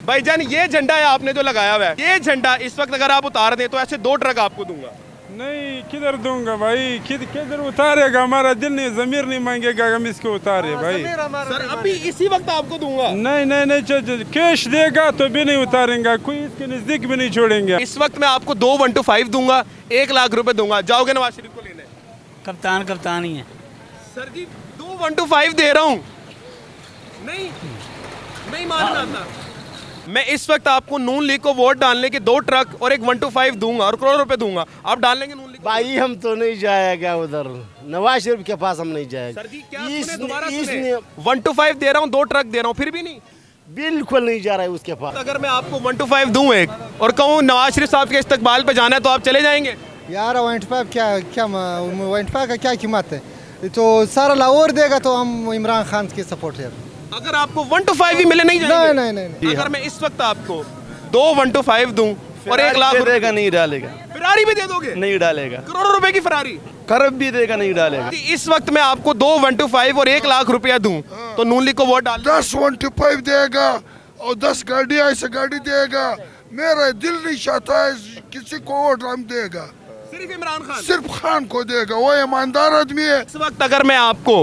भाईजान ये झंडा है आपने जो लगाया हुआ है, ये झंडा इस वक्त अगर आप उतार दें तो ऐसे 2 ट्रक आपको दूंगा। नहीं किधर दूंगा भाई, किधर उतारेगा, हमारा दिल नहीं, जमीर नहीं मांगेगा हम इसको उतारे भाई। सर अभी इसी वक्त आपको दूंगा। नहीं कैश देगा तो भी नहीं उतारेंगे, कोई इसके नजदीक भी नहीं छोड़ेंगे। इस वक्त मैं आपको 2 125 दूंगा, 1 लाख रुपए दूंगा, जाओगे नवाज शरीफ को लेने? कप्तान ही है सर जी 2 125 दे रहा हूँ, नहीं मान में आता। मैं इस वक्त आपको नून लीग को वोट डालने के 2 ट्रक और 1 125 दूंगा और करोड़ रुपए दूंगा, आप डाल लेंगे नून लीग? भाई हम तो नहीं जाएगा उधर, नवाज शरीफ के पास हम नहीं जाएगा। सर जी क्या सुने दोबारा सुने, 125 दे रहा हूँ, 2 ट्रक दे रहा हूँ, फिर भी नहीं? बिल्कुल नहीं जा रहा है उसके पास। अगर मैं आपको 125 दूं एक और कहूँ नवाज शरीफ साहब के इस्तकबाल पे जाना है तो आप चले जाएंगे? यार 125 क्या 125 का क्या कीमत है, तो सारा लाहौर देगा तो हम इमरान खान के सपोर्ट है। अगर आपको 125 भी मिले नहीं जाएंगे? नहीं। अगर मैं इस वक्त आपको 2 125 दूं और 1 लाख देगा नहीं डालेगा, फरारी भी दे दोगे? नहीं डालेगा, करोड़ों रुपए की फरारी खरब भी देगा नहीं डालेगा। इस वक्त मैं आपको 2 125 और 1 लाख रुपया दूं तो नून लीग को वोट डाल? 10 125 देगा और 10 गाड़ी ऐसे गाड़ी देगा, मेरा दिल नहीं चाहता है किसी को वोट हम देगा, सिर्फ इमरान खान, सिर्फ खान को देगा, वो ईमानदार आदमी है। इस वक्त अगर मैं आपको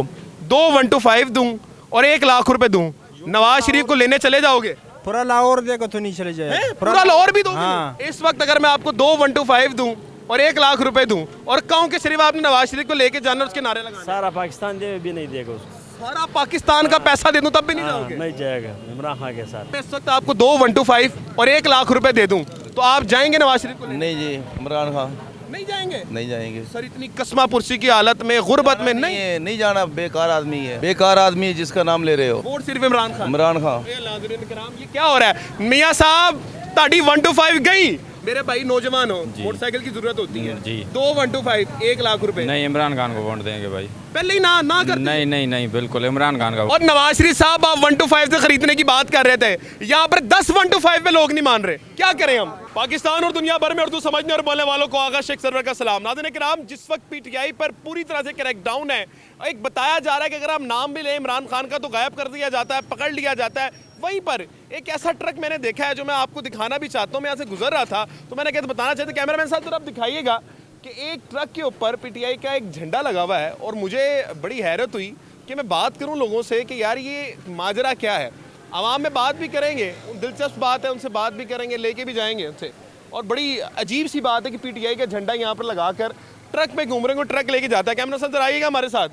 2 125 दूं और 1 लाख रुपए दूं, नवाज शरीफ को लेने चले जाओगे? पूरा लाहौर देगा तो नहीं चले जाएगा, पूरा लाहौर भी दोगे? हाँ। इस वक्त अगर मैं आपको 2 125 दूं और 1 लाख रुपए दूं और कहूं कि सिर्फ आपने नवाज शरीफ को लेके जाना और उसके नारे लगाने, सारा पाकिस्तान दे भी नहीं देगा उसको, सारा पाकिस्तान का पैसा दे दूं तब भी नहीं जाओगे? नहीं जाएगा इमरान खान के साथ। मैं इस वक्त आपको 2 125 और 1 लाख रुपए दे दूं तो आप जाएंगे नवाज शरीफ को लेने? नहीं जी, इमरान खान नहीं जाएंगे? नहीं जाएंगे सर इतनी कसमा पुरसी की हालत में, गुर्बत में नहीं जाना, बेकार आदमी है, बेकार आदमी है जिसका नाम ले रहे हो। वोट सिर्फ इमरान खान? इमरान खान। ये क्या हो रहा है मियाँ साहब, ताड़ी 125 गई, मेरे भाई नौजवान हो, मोटरसाइकिल की जरूरत होती है जी। 2 125 1 लाख रुपए नहीं इमरान खान को वोट देंगे भाई, पहले ही ना करते? नहीं बिल्कुल इमरान खान का। और नवाज शरीफ साहब आप 125 से खरीदने की बात कर रहे थे, यहाँ पर 10 125 पे लोग नहीं मान रहे, क्या करें हम? पाकिस्तान और दुनिया भर में उर्दू समझने और बोलने वालों को आगा शेख सरवर का सलाम। नाज़रीन किराम, जिस वक्त पीटीआई पर पूरी तरह से क्रैकडाउन है, एक बताया जा रहा है कि अगर हम नाम भी लें इमरान खान का तो गायब कर दिया जाता है, पकड़ लिया जाता है। वहीं पर एक ऐसा ट्रक मैंने देखा है जो मैं आपको दिखाना भी चाहता हूँ, मैं यहाँ से गुजर रहा था तो मैंने कहते बताना चाहता, कैमरामैन साहब जरा आप दिखाइएगा कि एक ट्रक के ऊपर पीटीआई का एक झंडा लगा हुआ है और मुझे बड़ी हैरत हुई कि मैं बात करूं लोगों से कि यार ये माजरा क्या है। आवाम में बात भी करेंगे, दिलचस्प बात है, उनसे बात भी करेंगे, लेके भी जाएंगे उनसे। और बड़ी अजीब सी बात है कि पीटीआई का झंडा यहाँ पर लगा कर ट्रक पे घूम रहे हैं, ट्रक लेके जाता है। कैमरा सर आइएगा हमारे साथ,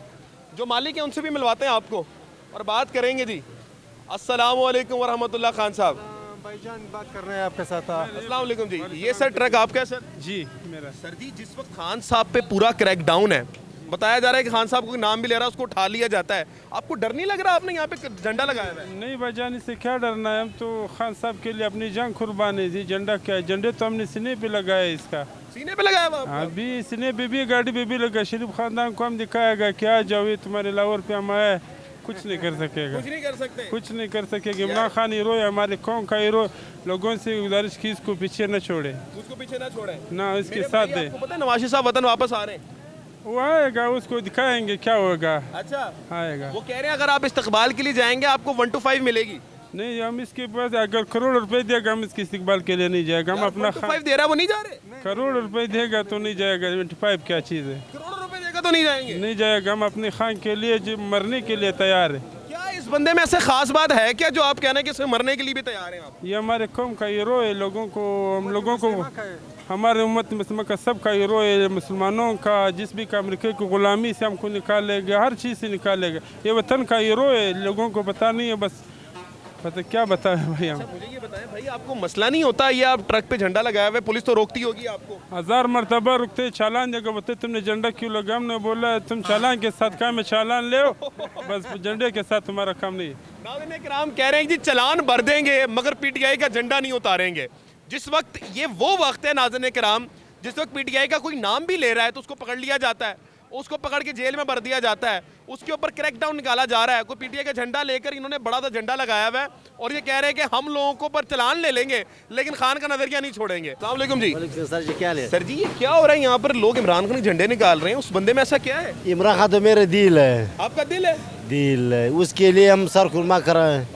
जो मालिक है उनसे भी मिलवाते हैं आपको और बात करेंगे जी। अस्सलाम वालेकुम वरहमतुल्लाह खान साहब। भाईजान बात कर रहे हैं आपके साथ। अस्सलाम वालेकुम जी। ये सर ट्रक आपका है? सर जी मेरा। सर जी जिस वक्त खान साहब पे पूरा क्रैकडाउन है, बताया जा रहा है कि खान साहब को नाम भी ले रहा है, उसको उठा लिया जाता है, आपको डर नहीं लग रहा आपने यहाँ पे झंडा लगाया है? नहीं भाईजान इससे क्या डरना है, हम तो खान साहब के लिए अपनी जान कुर्बानी दी। झंडा क्या है, झंडे तो हमने सीने पे लगाया इसका, सीने पे लगाया हुआ? अभी सीने पे भी, गाड़ी पे भी लगा। शरीफ खानदान को हम दिखाएगा क्या जाओ ये तुम्हारे लाहौर पे हम आए, कुछ नहीं कर सकेगा, कुछ नहीं कर सकते, कुछ नहीं कर सकेगा। इमरान खान हीरो है, हमारे कौम का हीरो। लोगों से गुजारिश की इसको पीछे न छोड़े, उसको पीछे ना छोड़े, ना इसके साथ दे। पता है नवाज साहब वतन वापस आ रहे हैं, वो आएगा, उसको दिखाएंगे क्या होगा। अच्छा आएगा। वो कह रहे हैं अगर आप इस्तकबाल के लिए जाएंगे आपको 125 मिलेगी। नहीं हम इसके पास अगर करोड़ रुपए देगा हम इसके इस्तेमाल के लिए नहीं जाएगा। हम अपना 125 दे रहा है वो नहीं जा रहे, करोड़ रुपए देगा तो नहीं जाएगा। 25 क्या चीज़ है, करोड़ रुपए देगा तो नहीं जाएंगे, नहीं जाएगा। हम अपने खान के लिए जो मरने के लिए तैयार है। क्या इस बंदे में ऐसे खास बात है क्या जो आप कहना है कि इसमें मरने के लिए भी तैयार हैं आप? ये हमारे कौम का हीरो है, लोगों को, हम लोगों को, हमारे उम्मत मुस्लिम का सब का हीरो है। मुसलमानों का जिस भी का अमेरिका की गुलामी से हमको निकालेगा, हर चीज़ से निकालेगा। ये वतन का हीरो है, लोगों को पता नहीं है, बस पता क्या बताएं भाई हम। मुझे ये बताएं भाई, आपको मसला नहीं होता ये आप ट्रक पे झंडा लगाया हुआ है, पुलिस तो रोकती होगी आपको? 1000 मरतबा रुकते, चालान देगा, बोलते तुमने झंडा क्यों लगा। हमने बोला तुम चालान के साथ काम है, चालान ले बस, झंडे के साथ तुम्हारा काम नहीं है। नाज़रीन किराम कह रहे हैं जी चालान भर देंगे मगर पीटीआई का झंडा नहीं उतारेंगे। जिस वक्त ये वो वक्त है नाज़रीन किराम जिस वक्त पीटीआई का कोई नाम भी ले रहा है तो उसको पकड़ लिया जाता है, उसको पकड़ के जेल में भर दिया जाता है, उसके ऊपर क्रैकडाउन निकाला जा रहा है। कोई पीटीआई का झंडा लेकर इन्होंने बड़ा सा झंडा लगाया हुआ है और ये कह रहे हैं कि हम लोगों को पर चलान ले लेंगे लेकिन खान का नजरिया नहीं छोड़ेंगे। अस्सलाम वालेकुम जी। सर जी क्या ले? सर जी ये क्या हो रहा है यहाँ पर, लोग इमरान खान के झंडे निकाल रहे हैं, उस बंदे में ऐसा क्या है? इमरान खान तो मेरे दिल है, आपका दिल है? दिल है, उसके लिए हम सर खुरमा कर रहे हैं।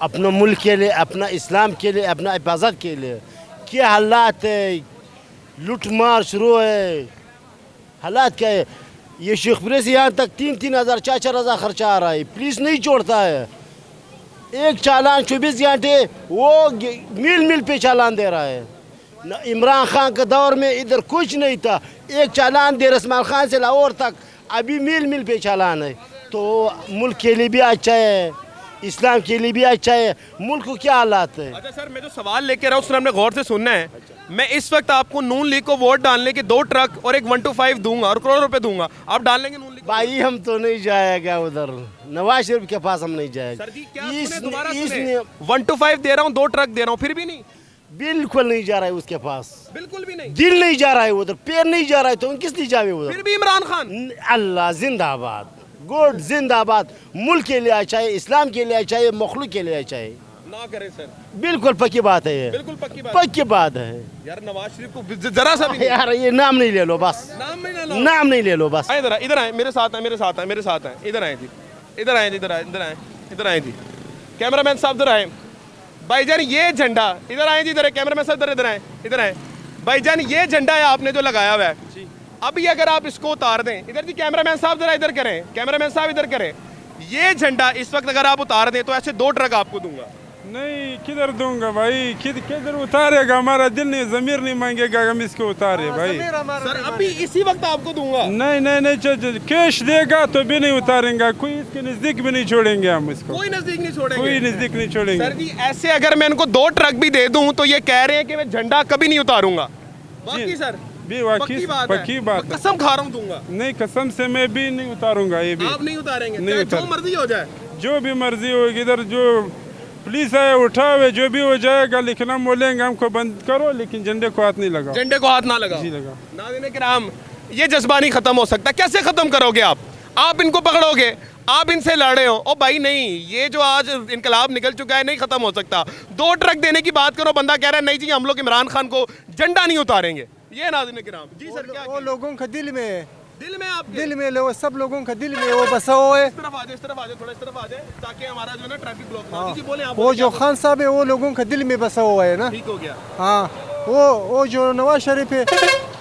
अपने मुल्क के लिए, अपना इस्लाम के लिए, अपना हिफाजत के लिए। क्या हालात है, लूट मार शुरू है, हालात क्या है। ये शेखपुरे से यहाँ तक 3-3 हज़ार 4-4 हज़ार खर्चा आ रहा है, पुलिस नहीं छोड़ता है। एक चालान 24 घंटे वो मील मील पे चालान दे रहा है। इमरान खान के दौर में इधर कुछ नहीं था, एक चालान दे रस्माल खान से लाहौर तक, अभी मील मील पे चालान है। तो मुल्क के लिए भी अच्छा है, इस्लाम के लिए भी अच्छा है। मुल्क को क्या हालात है। अच्छा सर, मैं जो सवाल लेके रहा हूँ उसने हमने गौर से सुनना है। मैं इस वक्त आपको नून लीग को वोट डालने के 2 ट्रक और एक 125 दूंगा और करोड़ रुपए दूंगा, आप डाल लेंगे नून लीग? भाई हम तो नहीं जाएगा उधर, नवाज शरीफ के पास हम नहीं जाएगा। सर जी क्या सुने, दोबारा सुने। 125 दे रहा हूँ, 2 ट्रक दे रहा हूँ, फिर भी नहीं? बिल्कुल नहीं जा रहा है उसके पास, बिल्कुल भी नहीं। दिल नहीं जा रहा है उधर, पैर नहीं जा रहा है, तो हम किस लिए जावे उधर। फिर भी इमरान खान। अल्लाह जिंदाबाद, गुड जिंदाबाद। मुल्क के लिए अच्छा है, इस्लाम के लिए अच्छा है, मखलूक के लिए अच्छा है। ना करे सर, बिल्कुल पक्की बात है ये, बिल्कुल पक्की बात। पक्की बात है यार नवाज शरीफ को जरा सा भी नहीं। यार ये नाम नहीं ले लो बस, नाम नहीं ले लो। नाम नहीं ले लो बस। इधर इधर आए, मेरे साथ आए, मेरे साथ आए, मेरे साथ आए, इधर आए जी, इधर आए, इधर आए, इधर आए, इधर आए जी। कैमरामैन साहब इधर आए। भाईजान ये झंडा, इधर आए जी, इधर कैमरामैन साहब, इधर आए, इधर आए। भाईजान ये झंडा है आपने जो लगाया हुआ है, अभी अगर आप इसको उतार दें, इधर जी कैमरामैन साहब जरा इधर करें, कैमरामैन साहब इधर करें। ये झंडा इस वक्त अगर आप उतार दें तो ऐसे 2 ट्रक आपको दूंगा। नहीं किधर दूंगा भाई, किधर उतारेगा, हमारा दिल नहीं, जमीर नहीं मांगेगा हम इसको उतारे भाई। सर अभी इसी वक्त आपको दूंगा। नहीं नहीं नहीं, कैश देगा तो भी नहीं उतारेंगे, कोई इसके नजदीक भी नहीं छोड़ेंगे हम इसको, कोई नजदीक नहीं छोड़ेंगे, कोई नजदीक नहीं छोड़ेंगे। सर जी ऐसे अगर मैं इनको 2 ट्रक भी दे दूं तो ये कह रहे हैं कि मैं झंडा कभी नहीं उतारूंगा। बाकी सर भी वाकई पक्की बात है। कसम खा रहा हूँ दूंगा। नहीं कसम से मैं भी नहीं उतारूंगा, ये भी आप नहीं उतारेंगे? नहीं चाहे उतार- जो मर्जी हो जाए, जो भी मर्जी होगी, इधर जो पुलिस है उठावे, जो भी हो जाएगा, लेकिन हम बोलेंगे हमको बंद करो, लेकिन झंडे को हाथ नहीं लगाओ। झंडे को हाथ ना लगाओ। जी लगा। नाज़रीन किराम, ये जज्बा नहीं खत्म हो सकता। कैसे खत्म करोगे आप इनको पकड़ोगे, आप इनसे लड़े हो। ओ भाई नहीं, ये जो आज इनकलाब निकल चुका है नहीं खत्म हो सकता। 2 ट्रक देने की बात करो, बंदा कह रहा है नहीं जी हम लोग इमरान खान को झंडा नहीं उतारेंगे। ये नाज़रीन किराम जी सर क्या वो लोगों का दिल में है, दिल में आपके दिल में वो सब लोगों का दिल में वो बसा हुआ है। इस तरफ आ जाए, इस तरफ आ जाए, थोड़ा इस तरफ आ जाए ताकि हमारा जो है ना ट्रैफिक ब्लॉक ना हो। जी बोले आप। वो जो खान साहब है वो लोगों का दिल में बसा हुआ है ना। ठीक हो गया। हाँ, वो जो नवाज शरीफ है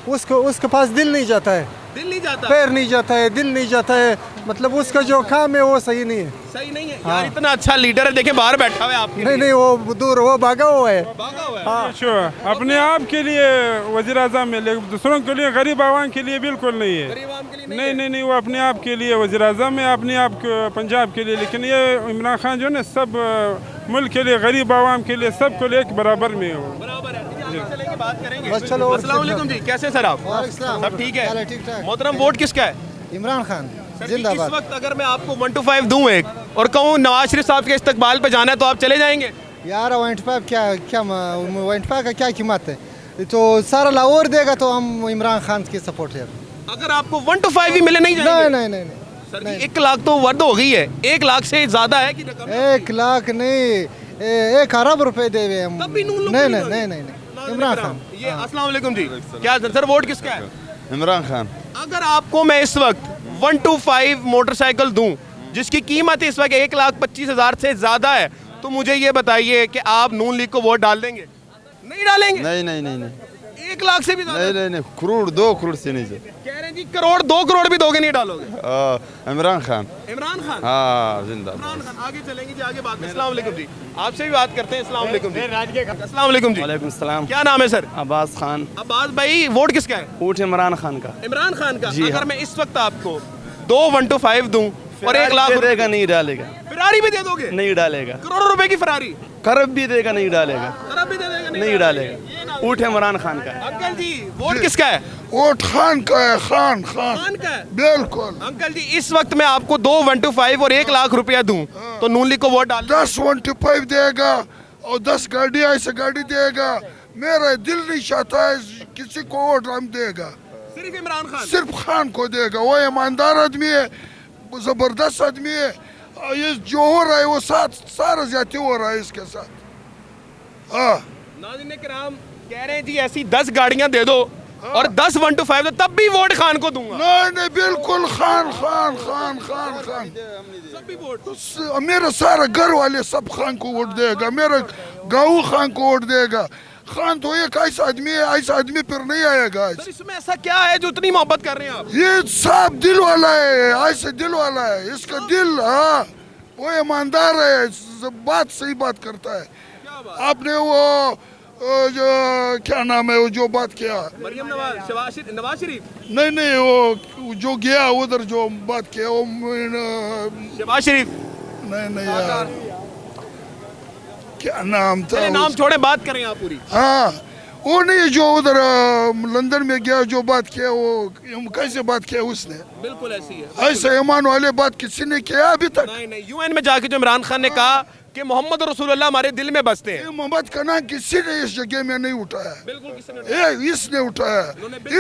उसके पास दिल नहीं जाता है, दिल नहीं जाता, पैर नहीं जाता है, दिल नहीं जाता है, मतलब उसका जो काम है वो सही नहीं है। सही नहीं है यार। इतना अच्छा लीडर है, देखे बाहर बैठा हुआ है आपके लिए। नहीं वो दूर, वो भागा हुआ है। भागा हुआ है। अच्छा, अपने आप के लिए वजीर आजम है, लेकिन दूसरों के लिए, गरीब आवाम के लिए बिल्कुल नहीं है। गरीब आवाम के लिए नहीं नहीं नहीं, वो अपने आप के लिए वजीर आजम है, अपने आप के पंजाब के लिए। लेकिन ये इमरान खान जो है ना, सब मुल्क के लिए, गरीब आवाम के लिए, सबको लिए एक बराबर में हो। बराबर है। जी, आगे चलेंगे, बात करेंगे। बस चलो। अस्सलाम वालेकुम जी, कैसे सर आप? सब ठीक चलो, है। ठीक ठाक। मोहतरम वोट किसका है? इमरान खान सर जी, इस जिंदाबाद। वक्त अगर मैं आपको 125 दूं एक और कहूँ नवाज शरीफ साहब के इस्तकबाल पे जाना है तो आप चले जाएंगे? यार 125 क्या 125 का क्या कीमत है, तो सारा लाहौर देगा तो हम इमरान खान के सपोर्ट है। अगर आपको 125 भी मिले नहीं नहीं जाएंगे? नहीं नहीं नहीं, सर जी 1 लाख तो वर्द हो गई है, 1 लाख से ज्यादा है कि रकम? 1 लाख नहीं, 1 अरब रुपए देवे हम। तब भी नून लोग नहीं नहीं नहीं दोगे? नहीं नहीं, इमरान खान। ये अस्सलाम वालेकुम जी, क्या सर वोट किसका है? इमरान खान। अगर आपको मैं इस वक्त 125 मोटरसाइकिल दूं जिसकी कीमत इस वक्त 1,25,000 से ज्यादा है तो मुझे ये बताइए कि आप नून लीग को वोट डाल देंगे? नहीं डालेंगे? नहीं नहीं नहीं नहीं 1 लाख से भी ज्यादा? नहीं नहीं नहीं, करोड़ 2 करोड़ से नहीं कह रहे हैं जी करोड़ 2 करोड़ भी दोगे नहीं डालोगे? इमरान खान। इमरान खान। हाँ जिंदा। इमरान खान। आगे चलेंगे जी, आगे बात करें। अस्सलाम वालेकुम जी, आपसे भी बात करते हैं। अस्सलाम वालेकुम जी। अस्सलाम वालेकुम जी। वालेकुम सलाम। क्या नाम है सर? अब्बास खान। अब्बास भाई वोट किसका है? ऊँट इमरान खान का। इमरान खान का। जी अगर हाँ। मैं इस वक्त आपको 2 125 दूं और 1 लाख रुपए देगा नहीं डालेगा, फरारी भी दे दोगे? नहीं डालेगा। करोड़ों रुपए की फरारी करब भी देगा नहीं डालेगा, खराब भी दे देगा? नहीं डालेगा। ऊँट इमरान खान का। अंकल जी वोट किसका है? वोट खान का है, खान खान खान का है। बिल्कुल। अंकल जी इस वक्त मैं आपको 2 125 और 1 लाख रुपया दूं तो नून लीग को वोट डाल? 10 125 देगा और 10 गाड़ी ऐसे गाड़ी देगा। मेरा दिल नहीं चाहता है किसी को वोट हम देगा, सिर्फ इमरान खान? सिर्फ खान को देगा। वो ईमानदार आदमी है, जबरदस्त आदमी है। और ये जो हो रहा है वो सारा ज्यादा हो रहा है इसके साथ। हाँ नाज़रीन किराम कह रहे हैं जी ऐसी 10 गाड़ियां दे दो और 10 1 to 5 तो तब भी वोट खान को दूंगा। नहीं बिल्कुल खान खान खान खान खान सब भी वोट मेरा सारा घर वाले सब खान को वोट देगा, मेरा गाँव खान को वोट देगा। खान तो एक ऐसा आदमी है, ऐसा आदमी फिर नहीं आएगा। सर इसमें ऐसा क्या है जो इतनी मोहब्बत कर रहे हैं आप? ये साफ दिल वाला है, ऐसे दिल वाला है, इसका दिल, हाँ वो ईमानदार है, बात सही बात करता है। आपने वो जो क्या नाम है वो जो बात किया, मरियम नवाज शरीफ नहीं वो जो गया उधर जो बात किया वो शहबाज शरीफ नहीं यार क्या नाम था, नाम छोड़े बात करें आप पूरी। हाँ वो नहीं जो उधर लंदन में गया जो बात किया वो कैसे बात किया उसने, बिल्कुल ऐसी है। ऐसे ईमान वाले बात किसी ने किया अभी तक? नहीं यूएन में जाके जो इमरान खान ने कहा कि मोहम्मद रसूलुल्लाह हमारे दिल में बसते हैं। मोहम्मद का नाम किसी ने इस जगह में नहीं उठाया, बिल्कुल किसी ने इसने उठाया।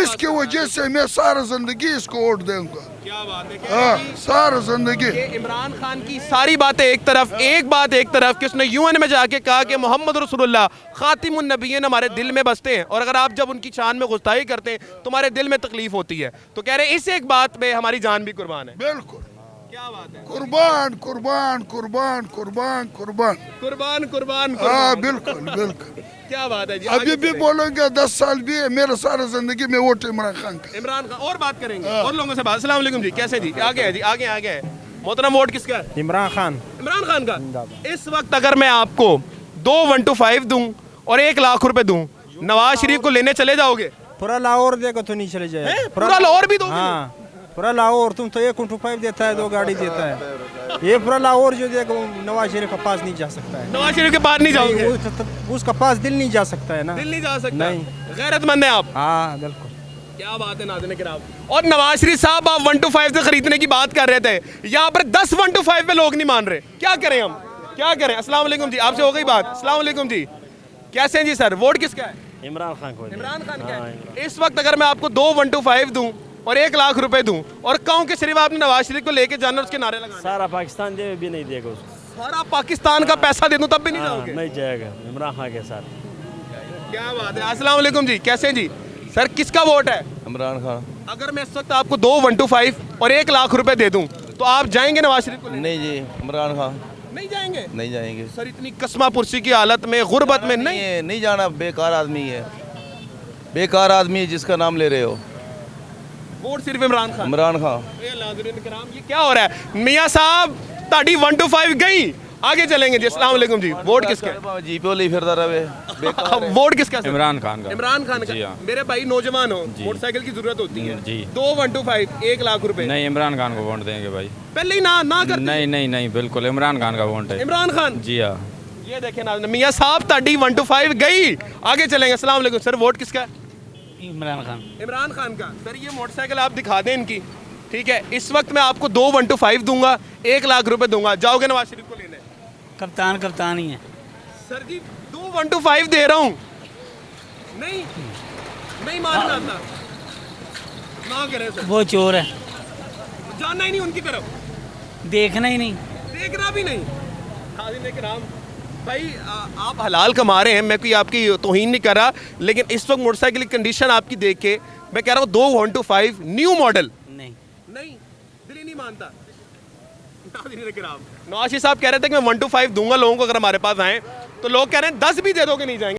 इसकी वजह से मैं सारा जिंदगी इसको वोट दूंगा। क्या बात है, हाँ सारा जिंदगी। इमरान खान की सारी बातें एक तरफ, एक बात एक तरफ कि उसने यूएन में जाके कहा कि मोहम्मद रसूलुल्लाह खातिमुन नबिय्यीन हमारे दिल में बसते हैं, और अगर आप जब उनकी शान में गुस्ताखी करते हैं तुम्हारे दिल में तकलीफ होती है। तो कह रहे हैं इस एक बात पे हमारी जान भी कुर्बान है। बिल्कुल क्या बात है, कुर्बान कुर्बान कुर्बान कुर्बान कुर्बान कुर्बान कुर्बान हाँ बिल्कुल बिल्कुल। क्या बात है जी। अभी भी बोलेंगे 10 साल भी है, मेरा सारा जिंदगी में वोट इमरान खान का। इमरान खान और बात करेंगे और लोगों से बात। अस्सलाम वालेकुम जी, कैसे जी? आगे है जी, आगे है मोहतरम। वोट किसका है? इमरान खान। इमरान खान का। इस वक्त अगर मैं आपको 2 1 to 5 दूं और 1 लाख रुपए दूं, नवाज शरीफ को लेने चले जाओगे? पूरा लाहौर देगा तो नहीं चले जाए। पूरा लाहौर भी दोगे? हाँ पूरा लाहौर। तुम तो 1 1 to 5 देता है, 2 गाड़ी देता है। ये पूरा लाहौर जो देगा नवाज शरीफ के पास नहीं जा सकता है। नवाज शरीफ के पास नहीं जाओगे? उसका पास दिल नहीं जा सकता है ना। दिल नहीं जा सकता? नहीं। गैरतमंद है आप। हाँ बिल्कुल। क्या बात है नाज़रीन किराम। और नवाज शरीफ साहब आप 1 to 5 से खरीदने की बात कर रहे थे, यहाँ पर 10 1 to 5 पे लोग नहीं मान रहे। क्या करें हम, क्या करें? अस्सलाम वालेकुम जी, आपसे हो गई बात। अस्सलाम वालेकुम जी, कैसे हैं जी सर? वोट किसका है? इमरान खान को। इमरान खान का है। इस वक्त अगर मैं आपको 2 1 to 5 दूं और 1 लाख रुपए दूं और कहूं कि सिर्फ आपने नवाज शरीफ को लेके जाना और उसके नारे लगाने, सारा पाकिस्तान दे भी नहीं देगा उसको। सारा पाकिस्तान का पैसा दे दूं तब भी नहीं जाओगे? नहीं जाएगा इमरान खान के साथ। क्या बात है। अस्सलाम वालेकुम जी, कैसे हैं जी सर? किसका वोट है? इमरान खान। अगर मैं इस वक्त आपको 2 1 to 5 और 1 लाख रुपए दे दूं तो आप जाएंगे नवाज शरीफ को लेने? नहीं जी, इमरान खान। नहीं जाएंगे? नहीं जाएंगे सर इतनी कसमा पुरसी की हालत में, गुर्बत में नहीं जाना। बेकार आदमी है, बेकार आदमी है जिसका नाम ले रहे हो। वोट सिर्फ इमरान खान। इमरान खान। ये क्या हो रहा है मियाँ साहब? ताड़ी 1 to 5 गई, आगे चलेंगे जी। अस्सलाम वालेकुम जी, वोट किसका है? जीपे ले फिरता रहे। वोट किसका है? इमरान खान का। इमरान खान का। मेरे भाई नौजवान हो, मोटरसाइकिल की जरूरत होती है जी। 2 1 to 5 1 लाख रुपए। नहीं इमरान खान को वोट देंगे भाई। पहले ही ना कर। नहीं बिल्कुल इमरान खान का वोट है। इमरान खान जी हाँ। ये देखें ना मियाँ साहब, ताड़ी 1 to 5 गई, आगे चलेंगे। अस्सलाम वालेकुम सर, वोट किसका है? इमरान खान। इमरान खान का। सर ये मोटरसाइकिल आप दिखा दें इनकी, ठीक है? इस वक्त मैं आपको 2 1 to 5 दूंगा, 1 लाख रुपए दूंगा, जाओगे नवाज शरीफ को लेने? कप्तान ही है सर जी 2 1 to 5 दे रहा हूँ। नहीं मान जाता ना करें सर। वो चोर है, जानना ही नहीं उनकी तरफ, देखना ही नहीं, देखना भी नहीं। हाज़िर इकराम भाई आप हलाल कमा रहे हैं, मैं कोई आपकी तौहीन नहीं कर रहा, लेकिन इस वक्त मोटरसाइकिल की कंडीशन आपकी देख के मैं कह रहा हूँ 2 1 to 5 न्यू मॉडल। नहीं दिल ही नहीं मानता। नवाज शरीफ साहब कह रहे थे कि मैं 1 to 5 दूंगा लोगों को अगर हमारे पास आए, तो लोग कह रहे हैं 10 भी दे दो कि नहीं जाएंगे।